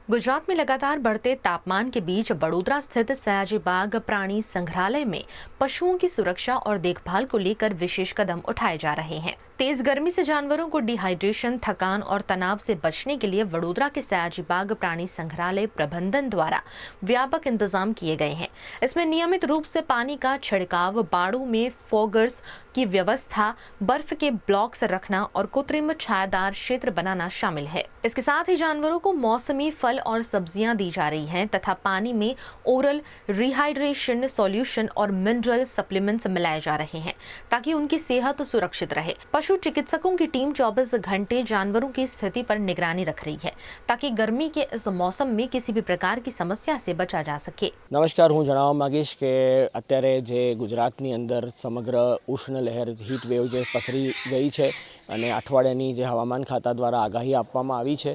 गुजरात में लगातार बढ़ते तापमान के बीच बड़ोदरा स्थित सयाजी बाग प्राणी संग्रहालय में पशुओं की सुरक्षा और देखभाल को लेकर विशेष कदम उठाए जा रहे हैं। तेज गर्मी से जानवरों को डिहाइड्रेशन, थकान और तनाव से बचने के लिए वडोदरा के सयाजी बाग प्राणी संग्रहालय प्रबंधन द्वारा व्यापक इंतजाम किए गए हैं। इसमें नियमित रूप से पानी का छिड़काव, बाड़ों में फॉगर्स की व्यवस्था, बर्फ के ब्लॉक्स रखना और कृत्रिम छायादार क्षेत्र बनाना शामिल है। इसके साथ ही जानवरों को मौसमी फल और सब्जियां दी जा रही हैं तथा पानी में ओरल रिहाइड्रेशन सॉल्यूशन और मिनरल सप्लीमेंट्स मिलाए जा रहे हैं ताकि उनकी सेहत सुरक्षित रहे। पशु चिकित्सकों की टीम 24 घंटे जानवरों की स्थिति पर निगरानी रख रही है ताकि गर्मी के इस मौसम में किसी भी प्रकार की समस्या से बचा जा सके। नमस्कार, हूँ जणाववा मागीश के अत्यारे जे गुजरातनी अंदर समग्र उष्ण लहर हीट वेव जे पसरी गई है અને અઠવાડિયાની જે હવામાન ખાતા દ્વારા આગાહી આપવામાં આવી છે,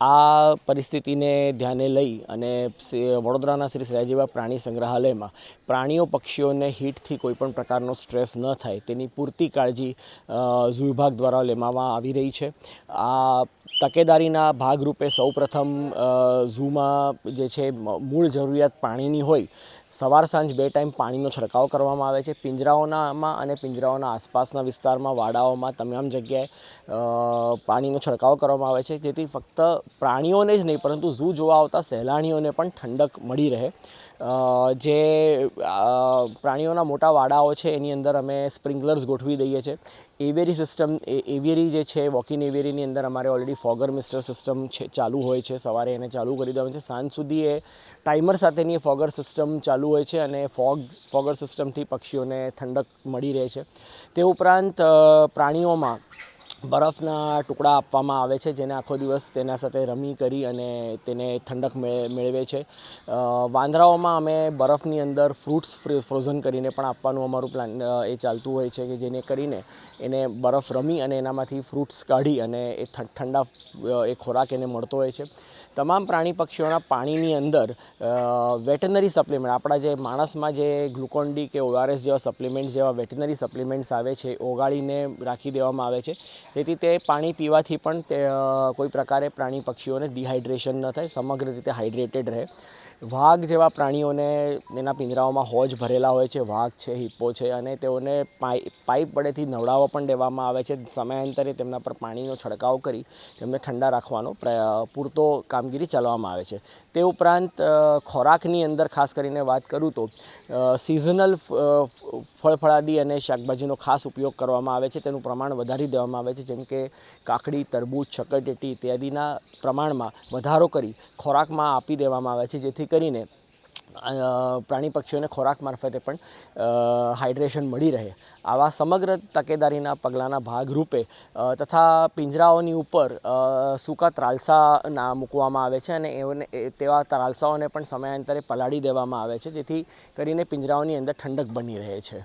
આ પરિસ્થિતિને ધ્યાને લઈ અને વડોદરાના શ્રી સયાજીબાગ પ્રાણી સંગ્રહાલયમાં પ્રાણીઓ પક્ષીઓને હીટથી કોઈપણ પ્રકારનો સ્ટ્રેસ ન થાય તેની પૂરતી કાળજી ઝૂ વિભાગ દ્વારા લેવામાં આવી રહી છે। આ તકેદારીના ભાગરૂપે સૌપ્રથમ ઝૂમાં જે છે મૂળ જરૂરિયાત પાણીની હોય, સવાર સાંજ 2 ટાઈમ પાણીનો છંટકાવ કરવામાં આવે છે। પિંજરાઓનામાં અને પિંજરાઓના આસપાસના વિસ્તારમાં, વાડાઓમાં તમામ જગ્યાએ પાણીનો છંટકાવ કરવામાં આવે છે, જેથી ફક્ત પ્રાણીઓને જ નહીં પરંતુ ઝૂ જોવા આવતા સહેલાણીઓને પણ ઠંડક મળી રહે। જે પ્રાણીઓના મોટા વાડાઓ છે એની અંદર અમે સ્પ્રિંકલર્સ ગોઠવી દઈએ છીએ। એવિયરી સિસ્ટમ, એવિયરી જે છે વોકિન એવિયરીની અંદર અમારે ઓલરેડી ફોગર મિસ્ટર સિસ્ટમ છે ચાલુ હોય છે। સવારે એને ચાલુ કરી દેવાનું છે, સાંજ સુધી એ ટાઈમર સાથેની ફોગર સિસ્ટમ ચાલુ હોય છે અને ફોગર સિસ્ટમથી પક્ષીઓને ઠંડક મળી રહે છે। તે ઉપરાંત પ્રાણીઓમાં બરફના ટુકડા આપવામાં આવે છે, જેને આખો દિવસ તેના સાથે રમી કરી અને તેને ઠંડક મેળવે છે। વાંદરાઓમાં અમે બરફની અંદર ફ્રૂટ્સ ફ્રોઝન કરીને પણ આપવાનું અમારું પ્લાન એ ચાલતું હોય છે કે જેને કરીને એને બરફ રમી અને એનામાંથી ફ્રૂટ્સ કાઢી અને એ ઠંડા એ ખોરાક એને મળતો હોય છે। તમામ પ્રાણી પક્ષીઓના પાણીની અંદર વેટનરી સપ્લિમેન્ટ, આપણા જે માણસમાં જે ગ્લુકોન ડી કે ORS જેવા સપ્લિમેન્ટ્સ જેવા વેટનરી સપ્લિમેન્ટ્સ આવે છે, ઓગાળીને રાખી દેવામાં આવે છે, જેથી તે પાણી પીવાથી પણ તે કોઈ પ્રકારે પ્રાણી પક્ષીઓને ડિહાઇડ્રેશન ન થાય, સમગ્ર રીતે હાઇડ્રેટેડ રહે। વાઘ જેવા પ્રાણીઓને એના પિંજરાઓમાં હોજ ભરેલા હોય છે, વાઘ છે, હિપ્પો છે, અને તેઓને પાઇપ વડેથી નવડાવવા પણ દેવામાં આવે છે। સમયાંતરે તેમના પર પાણીનો છંટકાવ કરી તેમને ઠંડા રાખવાનો પૂરતો કામગીરી ચલાવવામાં આવે છે। તે ઉપરાંત ખોરાકની અંદર ખાસ કરીને વાત કરું તો સિઝનલ ફળફળાદી અને શાકભાજીનો ખાસ ઉપયોગ કરવામાં આવે છે। તેનું પ્રમાણ વધારી દેવામાં આવે છે, જેમ કે કાકડી, તરબૂચ, ચકરટેટી ઇત્યાદિના પ્રમાણમાં વધારો કરી ખોરાકમાં આપી દેવામાં આવે છે, જેથી કરીને પ્રાણી પક્ષીઓને ખોરાક મારફતે પણ હાઇડ્રેશન મળી રહે। આવા સમગ્ર તકેદારીના પગલાંના ભાગરૂપે તથા પિંજરાઓની ઉપર સૂકા ત્રાલસા મૂકવામાં આવે છે અને તેવા ત્રાલસાઓને પણ સમયાંતરે પલાળી દેવામાં આવે છે, જેથી કરીને પિંજરાઓની અંદર ઠંડક બની રહે છે।